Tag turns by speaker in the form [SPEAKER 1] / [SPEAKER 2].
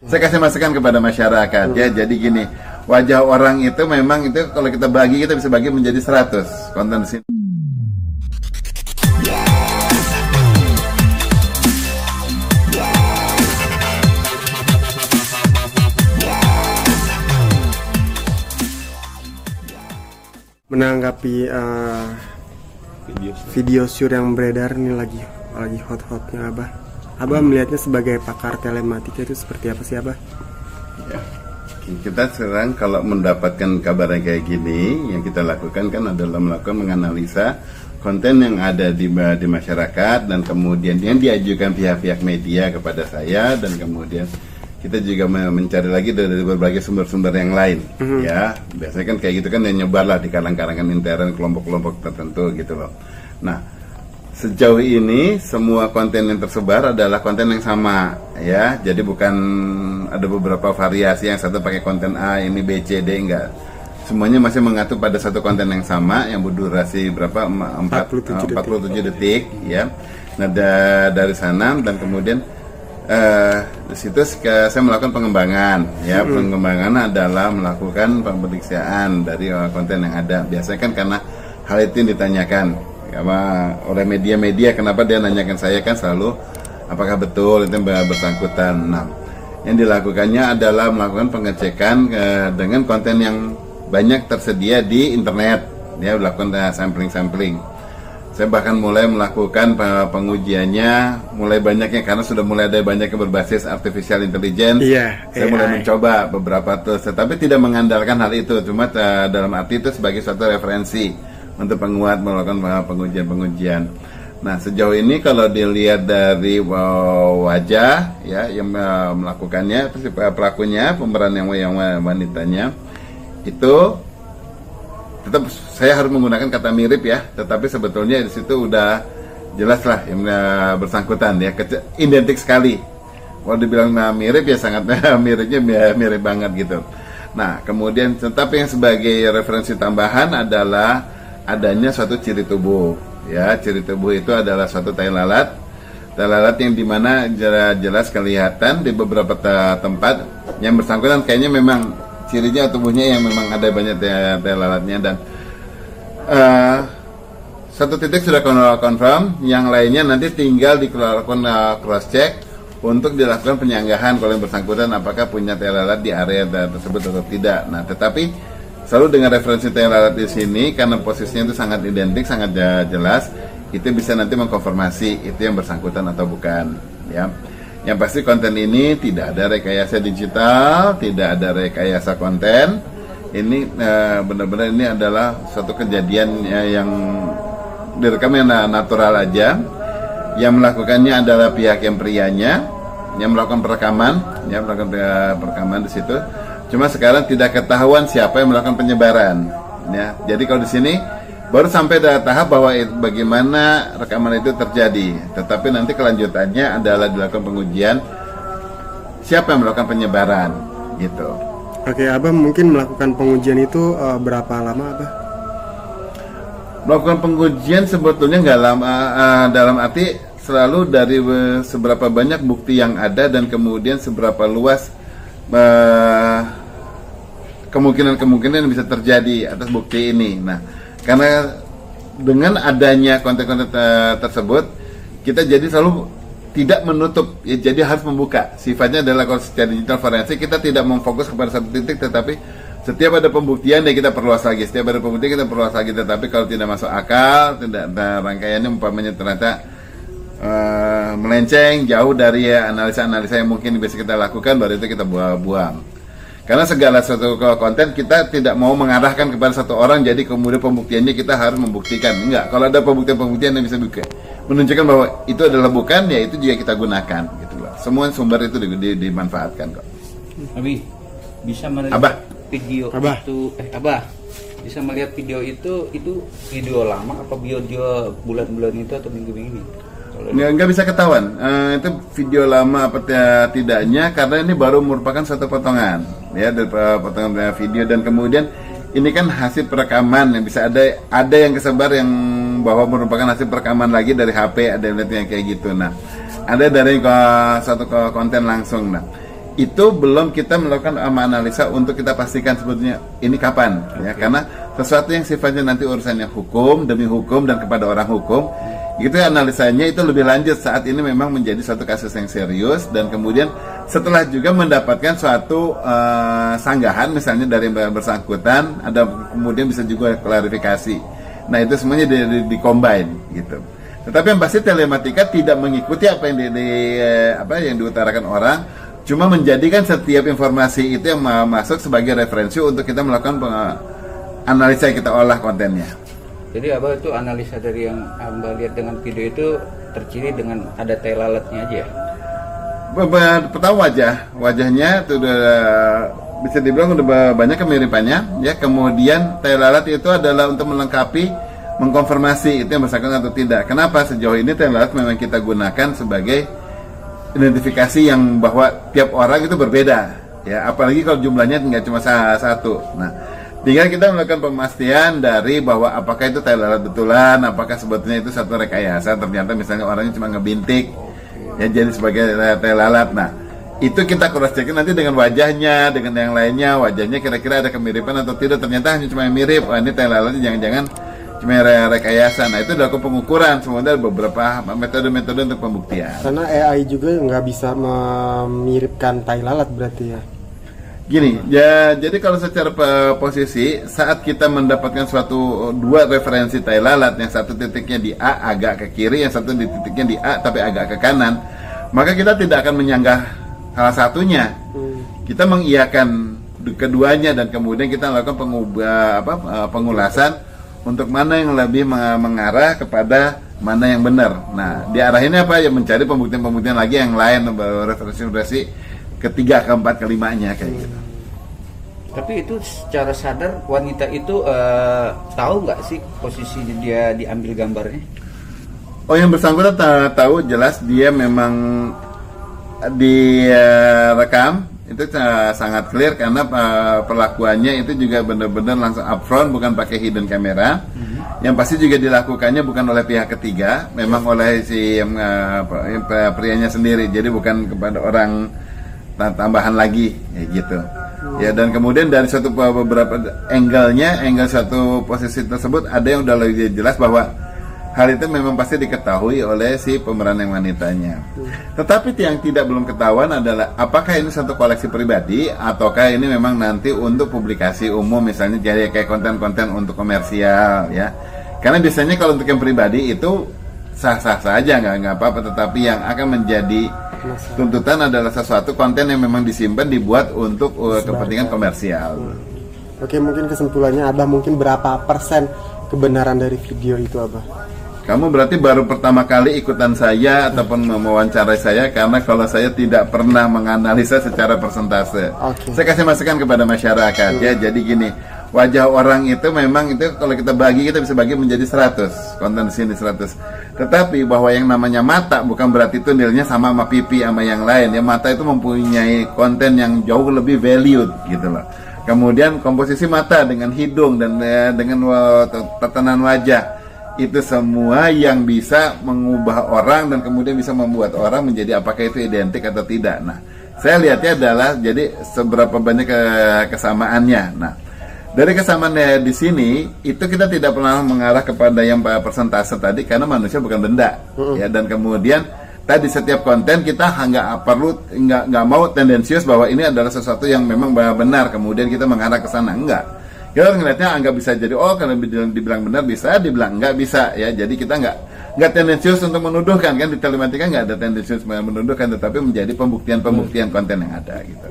[SPEAKER 1] Saya kasih masukan kepada masyarakat ya. Jadi gini, wajah orang itu memang itu kalau kita bagi, kita bisa bagi menjadi 100 konten di sini.
[SPEAKER 2] Menanggapi video shoot yang beredar ini lagi hot-hotnya Abah melihatnya sebagai pakar telematika itu seperti apa sih Abah?
[SPEAKER 1] Ya. Kita sekarang kalau mendapatkan kabar yang kayak gini, yang kita lakukan kan adalah melakukan menganalisa konten yang ada di masyarakat, dan kemudian yang diajukan pihak-pihak media kepada saya, dan kemudian kita juga mencari lagi dari berbagai sumber-sumber yang lain. Ya, biasanya kan kayak gitu kan yang nyebar lah di kalangan intern kelompok-kelompok tertentu gitu loh. Nah, sejauh ini semua konten yang tersebar adalah konten yang sama ya. Jadi bukan ada beberapa variasi, yang satu pakai konten A, ini B, C, D, enggak. Semuanya masih mengatur pada satu konten yang sama yang berdurasi berapa? 47 detik ya. Nah, dari sana dan kemudian di situ saya melakukan pengembangan ya. Pengembangan adalah melakukan pemeriksaan dari konten yang ada. Biasanya kan karena hal itu yang ditanyakan oleh media-media, kenapa dia nanyakan saya kan selalu apakah betul itu yang bersangkutan. Nah, yang dilakukannya adalah melakukan pengecekan dengan konten yang banyak tersedia di internet ya, melakukan sampling. Saya bahkan mulai melakukan pengujiannya mulai banyaknya karena sudah mulai ada banyak yang berbasis artificial intelligence. Saya mulai mencoba beberapa tools, tetapi tidak mengandalkan hal itu, cuma dalam arti itu sebagai suatu referensi untuk penguat melakukan pengujian. Nah, sejauh ini kalau dilihat dari wajah ya yang melakukannya, pelakunya, pemeran yang wanitanya itu tetap saya harus menggunakan kata mirip ya, tetapi sebetulnya di situ udah jelas lah yang bersangkutan ya, identik sekali. Kalau dibilang mirip ya sangat miripnya mirip banget gitu. Nah, kemudian tetapi yang sebagai referensi tambahan adalah adanya suatu ciri tubuh ya. Ciri tubuh itu adalah suatu tai lalat yang dimana jelas kelihatan di beberapa tempat yang bersangkutan kayaknya memang cirinya tubuhnya yang memang ada banyak tai lalatnya, dan satu titik sudah confirm, yang lainnya nanti tinggal dilakukan cross check untuk dilakukan penyanggahan kalau yang bersangkutan apakah punya tai lalat di area tersebut atau tidak. Nah, tetapi selalu dengan referensi tai lalat di sini karena posisinya itu sangat identik, sangat jelas, itu bisa nanti mengkonfirmasi itu yang bersangkutan atau bukan ya. Yang pasti konten ini tidak ada rekayasa digital, tidak ada rekayasa konten. Ini benar-benar ini adalah suatu kejadian yang direkam yang natural aja. Yang melakukannya adalah pihak yang prianya yang melakukan perekaman, di situ. Cuma sekarang tidak ketahuan siapa yang melakukan penyebaran ya. Jadi kalau di sini baru sampai tahap bahwa bagaimana rekaman itu terjadi, tetapi nanti kelanjutannya adalah dilakukan pengujian siapa yang melakukan penyebaran gitu.
[SPEAKER 2] Oke, Abah mungkin melakukan pengujian itu berapa lama Abah?
[SPEAKER 1] Melakukan pengujian sebetulnya nggak lama, dalam arti selalu dari seberapa banyak bukti yang ada dan kemudian seberapa luas kemungkinan bisa terjadi atas bukti ini. Nah, karena dengan adanya konten-konten tersebut, kita jadi selalu tidak menutup, ya, jadi harus membuka. Sifatnya adalah kalau secara digital forensik kita tidak memfokus kepada satu titik, tetapi setiap ada pembuktian ya kita perluas lagi. Tetapi kalau tidak masuk akal, tidak rangkaiannya umpamanya ternyata melenceng jauh dari analisa-analisa yang mungkin bisa kita lakukan, baru itu kita buang. Karena segala sesuatu konten kita tidak mau mengarahkan kepada satu orang, jadi kemudian pembuktiannya kita harus membuktikan. Enggak, kalau ada pembuktian yang bisa menunjukkan bahwa itu adalah bukan, ya itu juga kita gunakan gitu loh. Semua sumber itu dimanfaatkan kok.
[SPEAKER 3] Abi bisa melihat video itu bisa melihat video itu video lama apa video bulan-bulan itu atau minggu-minggu ini?
[SPEAKER 1] Nggak bisa ketahuan itu video lama apa tidaknya, karena ini baru merupakan satu potongan ya, dari potongan video, dan kemudian ini kan hasil perekaman yang bisa ada yang kesebar yang bahwa merupakan hasil perekaman lagi dari HP, ada yang kayak gitu. Nah, ada dari satu konten langsung. Nah, itu belum kita melakukan analisa untuk kita pastikan sebetulnya ini kapan, ya, karena sesuatu yang sifatnya nanti urusannya hukum demi hukum dan kepada orang hukum, itu analisanya itu lebih lanjut saat ini memang menjadi suatu kasus yang serius, dan kemudian setelah juga mendapatkan suatu sanggahan misalnya dari yang bersangkutan, ada kemudian bisa juga klarifikasi. Nah itu semuanya di combine gitu. Tetapi yang pasti telematika tidak mengikuti apa yang yang diutarakan orang, cuma menjadikan setiap informasi itu yang masuk sebagai referensi untuk kita melakukan analisa yang kita olah kontennya.
[SPEAKER 3] Jadi Abah itu analisa dari yang Abah lihat dengan video itu terciri dengan ada tai lalatnya aja ya?
[SPEAKER 1] Pertama wajahnya itu udah bisa dibilang udah banyak kemiripannya, ya. Kemudian tai lalat itu adalah untuk melengkapi, mengkonfirmasi itu yang bersangkutan atau tidak. Kenapa sejauh ini tai lalat memang kita gunakan sebagai identifikasi yang bahwa tiap orang itu berbeda, ya, apalagi kalau jumlahnya nggak cuma satu. Nah, tinggal kita melakukan pemastian dari bahwa apakah itu tai lalat betulan, apakah sebetulnya itu satu rekayasa, ternyata misalnya orangnya cuma ngebintik, ya, jadi sebagai tai lalat. Nah, itu kita cross checkin nanti dengan wajahnya, dengan yang lainnya, wajahnya kira-kira ada kemiripan atau tidak, ternyata hanya cuma yang mirip, ini tai lalatnya jangan-jangan cuma rekayasa. Nah itu dilakukan pengukuran, semuanya ada beberapa metode-metode untuk pembuktian.
[SPEAKER 2] Karena AI juga nggak bisa memiripkan tai lalat berarti ya.
[SPEAKER 1] Gini, ya, jadi kalau secara posisi saat kita mendapatkan dua referensi tai lalat, yang satu titiknya di A agak ke kiri, yang satu di titiknya di A tapi agak ke kanan, maka kita tidak akan menyanggah salah satunya. Kita mengiyakan keduanya dan kemudian kita melakukan pengulasan untuk mana yang lebih mengarah kepada mana yang benar. Nah, diarahinnya apa? Ya mencari pembuktian-pembuktian lagi yang lain, referensi ketiga, keempat, kelimanya kayak gitu.
[SPEAKER 3] Tapi itu secara sadar wanita itu tahu nggak sih posisi dia diambil gambarnya?
[SPEAKER 1] Oh, yang bersangkutan tahu jelas dia memang direkam. Itu sangat clear karena perlakuannya itu juga benar-benar langsung upfront, bukan pakai hidden camera. Yang pasti juga dilakukannya bukan oleh pihak ketiga, memang oleh si prianya sendiri. Jadi bukan kepada orang tambahan lagi, ya gitu. Ya, dan kemudian dari beberapa angle suatu posisi tersebut ada yang udah lebih jelas bahwa hal itu memang pasti diketahui oleh si pemeran yang wanitanya. Tetapi yang belum ketahuan adalah apakah ini satu koleksi pribadi ataukah ini memang nanti untuk publikasi umum, misalnya jadi kayak konten-konten untuk komersial, ya. Karena biasanya kalau untuk yang pribadi itu sah-sah saja, nggak apa-apa. Tetapi yang akan menjadi tuntutan adalah sesuatu konten yang memang disimpan, dibuat untuk kepentingan komersial.
[SPEAKER 2] Oke, mungkin kesimpulannya Abah, mungkin berapa persen kebenaran dari video itu Abah?
[SPEAKER 1] Kamu berarti baru pertama kali ikutan saya ataupun mewawancarai saya, karena kalau saya tidak pernah menganalisa secara persentase. Saya kasih masukan kepada masyarakat, ya. Jadi gini, wajah orang itu memang itu kalau kita bisa bagi menjadi 100, konten di sini 100. Tetapi bahwa yang namanya mata bukan berarti itu nilainya sama pipi sama yang lain. Ya, mata itu mempunyai konten yang jauh lebih valued gitu loh. Kemudian komposisi mata dengan hidung dan dengan tatanan wajah, itu semua yang bisa mengubah orang dan kemudian bisa membuat orang menjadi apakah itu identik atau tidak. Nah, saya lihatnya adalah jadi seberapa banyak kesamaannya. Nah, dari kesamaannya di sini itu kita tidak pernah mengarah kepada yang persentase tadi, karena manusia bukan benda, ya. Dan kemudian tadi setiap konten kita nggak mau tendensius bahwa ini adalah sesuatu yang memang benar, kemudian kita mengarah ke sana, enggak. Kita ngeliatnya anggap bisa jadi, kalau dibilang benar bisa, dibilang enggak bisa, ya. Jadi kita nggak tendensius untuk menuduhkan, kan di telematika nggak ada tendensius menuduhkan, tetapi menjadi pembuktian konten yang ada gitu.